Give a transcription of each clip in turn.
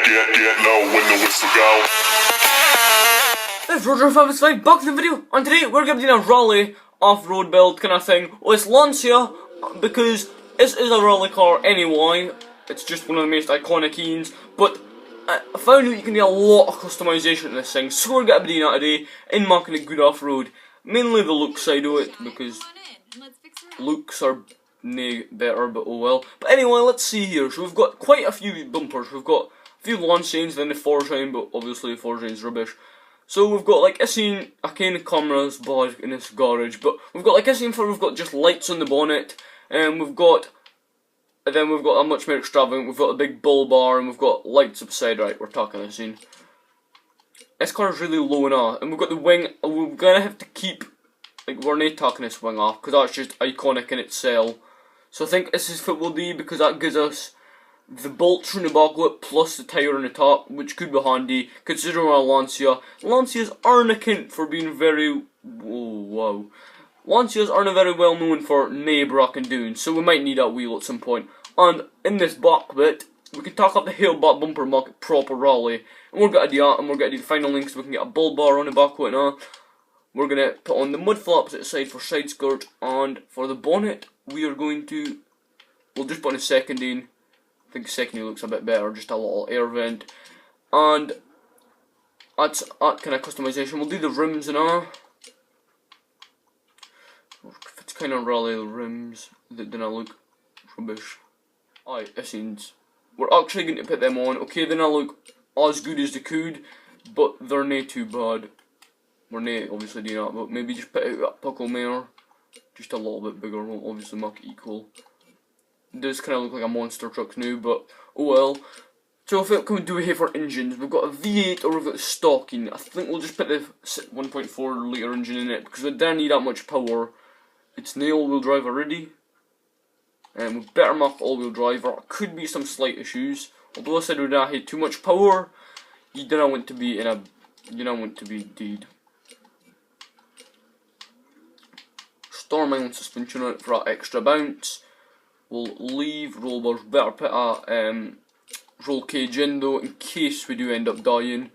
get low when the whistle go. It's RR5S5 back to the video, and today we're going to be doing a rally off-road build kind of thing with Lancia, because this is a rally car anyway. It's just one of the most iconic keens, but I found out you can do a lot of customization in this thing, so we're going to be doing that today in making it good off-road. Mainly the look side of it, because looks are no better, but oh well. But anyway, let's see here. So we've got quite a few bumpers. We've got a few Lancians, then the Forshine, but obviously the Forshine's rubbish. So we've got like a kind of cameras bag in this garage, but we've got like a scene for we've got just lights on the bonnet, and we've got a much more extravagant. We've got a big bull bar, and we've got lights upside. Right, we're talking a scene. This car is really low now, and we've got the wing. We're gonna have to keep, like, we're not taking this wing off because that's just iconic in itself. So I think this is football D because that gives us the bolts from the backlit plus the tyre on the top, which could be handy considering our Lancia. Lancias aren't account for being very Lancias aren't very well known for nae braking down, so we might need that wheel at some point. And in this back bit, we can tack up the heel back bumper and make it proper rally. And we're gonna do that, and we're gonna do the final link so we can get a bull bar on the back of it now. We're gonna put on the mud flaps at the side for side skirt, and for the bonnet we are going to, we'll just put on a seconding. I think the seconding looks a bit better, just a little air vent. And that's that kind of customization. We'll do the rims and all. If it's kind of rally the rims, that then I look rubbish. Aye, it seems. We're actually going to put them on. Okay, then I look as good as they could, but they're not too bad. We're not obviously doing that, but maybe just put out that puckle mare, just a little bit bigger. We'll obviously make it equal. It does kind of look like a monster truck now, but oh well. So if it can do here for engines, we've got a V8 or we've got a stocking. I think we'll just put the 1.4 litre engine in it because we don't need that much power. It's no all-wheel drive already, and we better make all-wheel drive. There could be some slight issues. Although I said we don't have too much power, you don't want to be in a, you don't want to be dead. Storm island suspension on it for that extra bounce. We'll leave roll bars. Better put a roll cage in though, in case we do end up dying.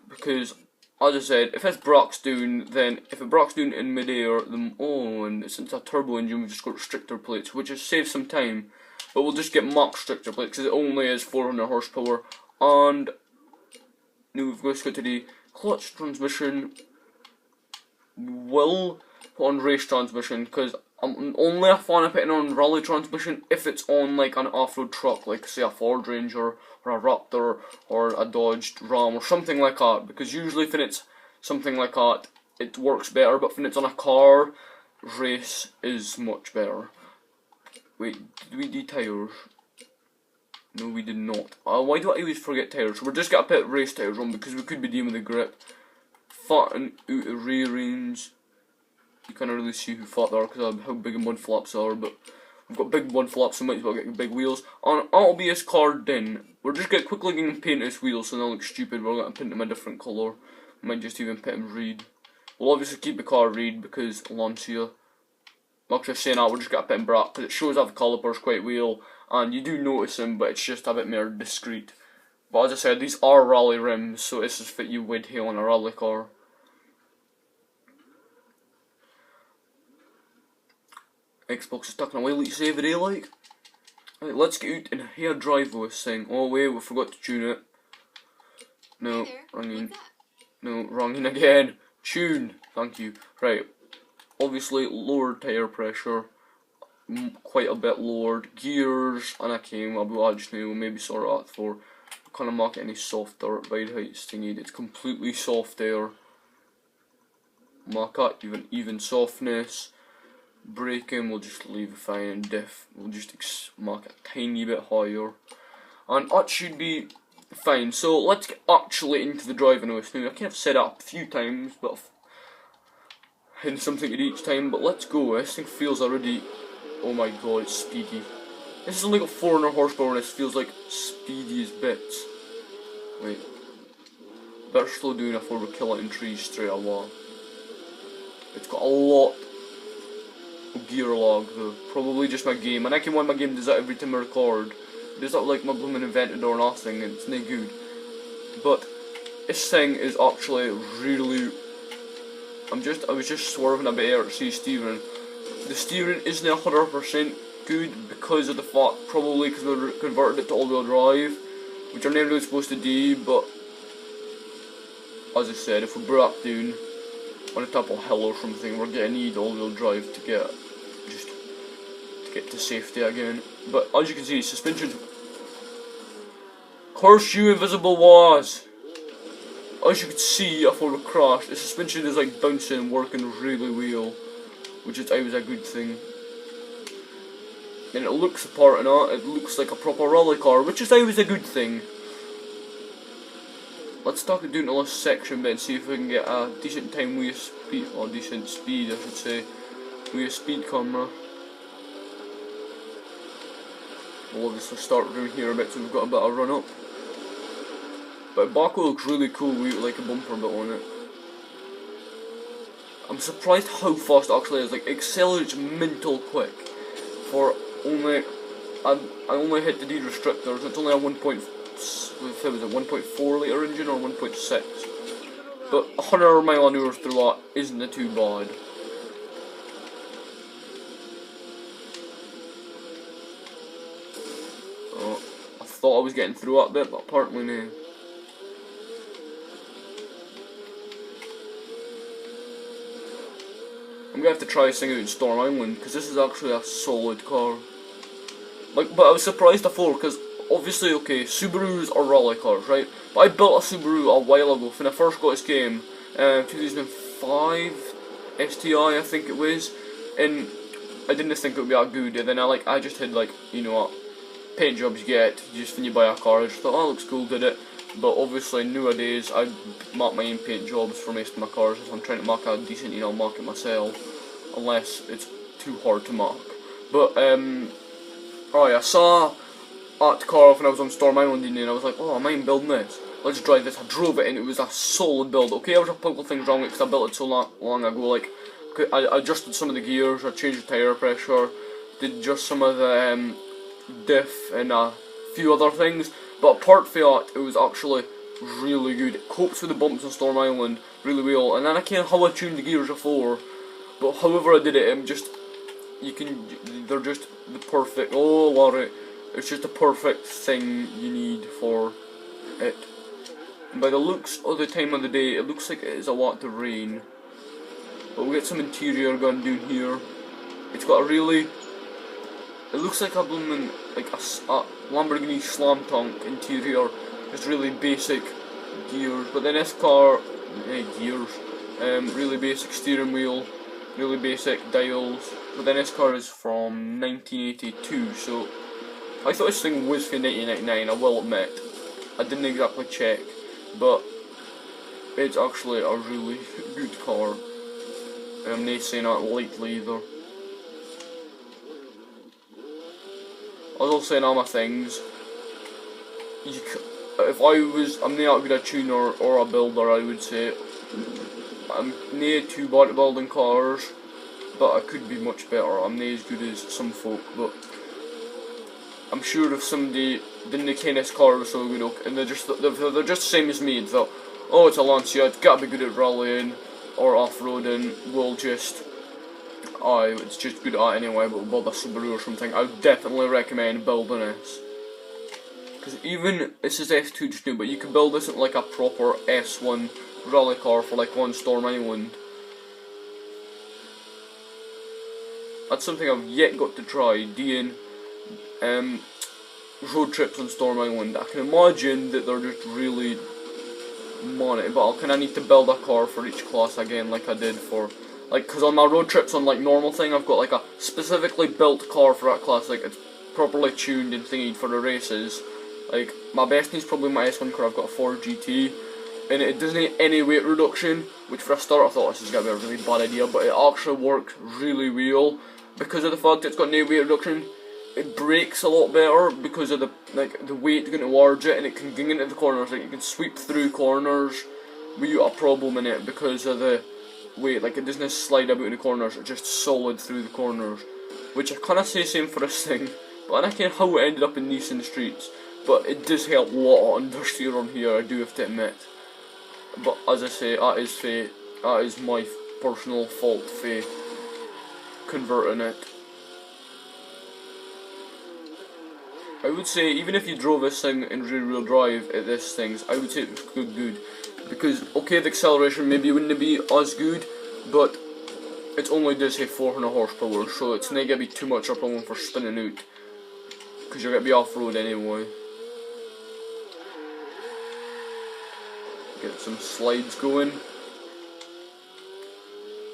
Because, as I said, if it breaks down, then if it breaks down in mid-air, then and since it's a turbo engine, we've just got restrictor plates, which has saved some time. But we'll just get mock restrictor plates because it only is 400 horsepower. And now we've just got to the clutch transmission. Will put on race transmission because I'm only a fan of putting on rally transmission if it's on like an off-road truck, like say a Ford Ranger or a Raptor or a Dodge Ram or something like that, because usually if it's something like that it works better, but when it's on a car, race is much better. Wait, did we do tyres? No, we did not. Why do I always forget tyres? So we're just going to put race tyres on because we could be dealing with the grip. Fatten out of rear range. You can't really see who fat they are because of how big mud flaps are, but we've got big mud flaps, so we might as well get big wheels. And that'll be this car done. We're just going to quickly paint his wheels so they look stupid. We're going to paint them a different colour. We might just even put him red. We'll obviously keep the car red because Lancia. I'm actually saying that, we're just going to put him black because it shows off the calipers quite well. And you do notice them, but it's just a bit more discreet. But as I said, these are rally rims, so this is fit you would here on a rally car. Xbox is tucking away, let's save it, like. Right, let's get out and here drive this thing. Oh wait, we forgot to tune it. No, wrong in. No, wrong in again. Tune, thank you. Right, obviously lowered tyre pressure, quite a bit lowered. Gears, and I came about just now, maybe sort of that for. Kind of make it any softer ride heights thingy. It's completely soft there. Make it even softness. Braking, we'll just leave it fine. Diff, we'll just make it a tiny bit higher, and that should be fine. So let's get actually into the driving of this now. I kind of said that a few times, but I've something to do each time. But let's go. This thing feels already. Oh my god, it's speedy. This has only got 400 horsepower, and this feels like speedy as bits. Wait, better slow down before we kill it in trees straight away. It's got a lot. Gear log though, probably just my game, and I can want my game does that every time I record. There's not like my blooming invented or nothing, it's no good. But this thing is actually really. I was just swerving a bit here to see steering. The steering isn't 100% good because of the fact, probably because we converted it to all-wheel drive, which are never really supposed to do. But as I said, if we break down on the top of a hill or something, we're gonna need all-wheel drive to get to safety again. But as you can see, suspension. Curse you, invisible walls! As you can see, before we crashed, the suspension is like bouncing and working really well, which is always a good thing. And it looks apart and all, it looks like a proper rally car, which is always a good thing. Let's start doing the last section bit and see if we can get a decent time with a speed, or decent speed I should say, with a speed camera. We'll obviously start down here a bit so we've got a bit of run up. But Baku looks really cool with like a bumper bit on it. I'm surprised how fast it actually is. Like, it accelerates mental quick. For only, I only hit the D restrictors. It's only a 1.4 litre engine or 1.6. But 100 mile an hour through that isn't too bad. Oh, I thought I was getting through that bit, but apparently no. I'm gonna have to try this thing out in Storm Island, because this is actually a solid car. Like, but I was surprised before, because obviously, okay, Subarus are rally cars, right? But I built a Subaru a while ago, when I first got this game, 2005 STI I think it was, and I didn't think it would be that good, and then I just had like, you know what, paint jobs you get, just when you buy a car, I just thought, oh, looks cool, did it. But obviously nowadays I mark my own paint jobs for most of my cars. If I'm trying to mark a decent, you know, I'll mark it myself, unless it's too hard to mark. But alright, I saw that car when I was on Storm Island and I was like, oh, I mind building this. Let's drive this. I drove it and it was a solid build. Okay, there was a couple of things wrong with it because I built it so long ago. Like, I adjusted some of the gears, I changed the tyre pressure, did just some of the diff and a few other things. But apart from that, it was actually really good. It copes with the bumps on Storm Island really well. And then I can't how I tuned the gears before, but however I did it, they're just the perfect. Oh, Larry, it's just the perfect thing you need for it. And by the looks of the time of the day, it looks like it is a lot to rain. But we'll get some interior going down here. It's got a really. It looks like a blooming, like a Lamborghini slam tank interior, just really basic gears. But then this car, really basic steering wheel, really basic dials. But then this car is from 1982, so I thought this thing was from 1999. I will admit, I didn't exactly check, but it's actually a really good car. I'm not saying that lightly either. I was also saying all my things. I'm not a good tuner or a builder, I would say. I'm not too bad at building cars, but I could be much better. I'm not as good as some folk, but I'm sure if somebody didn't ken this car was so good, and they're just the same as me, and thought, oh, it's a Lancia, it's gotta be good at rallying or off-roading, it's just good at that anyway, but we'll build a Subaru or something. I would definitely recommend building this. Because even, this is S2 just new, but you can build this at like a proper S1 rally car for like on Storm Island. That's something I've yet got to try, doing road trips on Storm Island. I can imagine that they're just really money, but I'll kind of need to build a car for each class again, like I did for, like, because on my road trips on like normal thing, I've got like a specifically built car for that class, like it's properly tuned and thingied for the races. Like, my best is probably my S1 car. I've got a Ford GT, and it doesn't need any weight reduction, which for a start I thought this was going to be a really bad idea, but it actually worked really well. Because of the fact it's got no weight reduction, it brakes a lot better because of the weight going towards it, and it can get into the corners. Like, you can sweep through corners without a problem in it because of the weight. Like, it doesn't slide about in the corners, it's just solid through the corners. Which I kind of say same for this thing, but I don't know how it ended up in Nice streets. But it does help a lot of understeer on here, I do have to admit. But as I say, that is fate. That is my personal fault for converting it. I would say, even if you drove this thing in rear-wheel drive at this things, I would say it was good. Because, okay, the acceleration maybe wouldn't be as good, but it only does have 400 horsepower, so it's not going to be too much of a problem for spinning out. Because you're going to be off-road anyway. Get some slides going.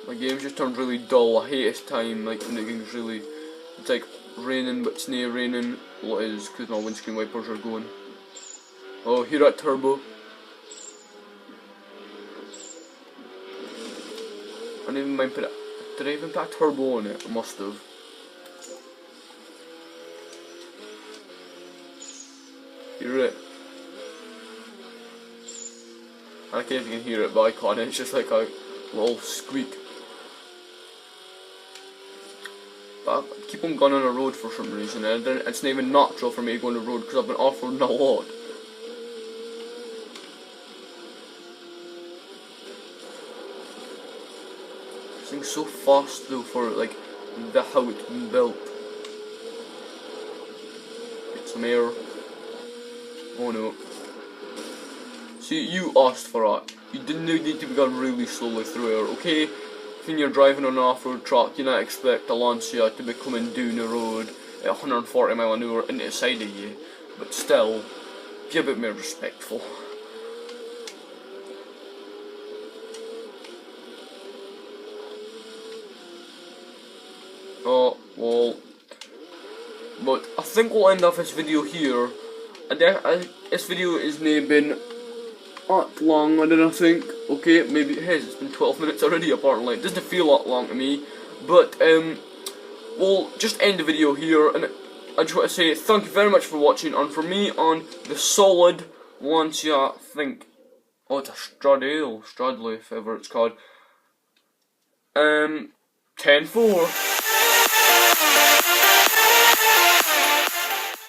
My game's just turned really dull. I hate this time, like when the game's really, it's like raining but it's not raining. Well, it is because my windscreen wipers are going. Oh, hear that turbo. I didn't even mind put it. Did I even put a turbo on it? I must have. Hear it? I don't know if you can hear it, but I can't. It's just like a little squeak. But I keep on going on a road for some reason, and it's not even natural for me to go on the road because I've been off-roading a lot. This thing's so fast though for like how it's been built. Get some air. Oh no. See, you asked for that. You didn't need to be going really slowly through air, okay? When you're driving on an off-road track, you not expect a Lancia to be coming down the road at 140 mph into the side of you. But still, be a bit more respectful. Oh, well. But I think we'll end off this video here. This video is now been that long, I don't think. Okay, maybe it has. It's been 12 minutes already, apparently. It doesn't feel that long to me. But, we'll just end the video here. And I just want to say thank you very much for watching. And for me on the solid Lancia, I think. Oh, it's a Stradale, if ever it's called. 10-4.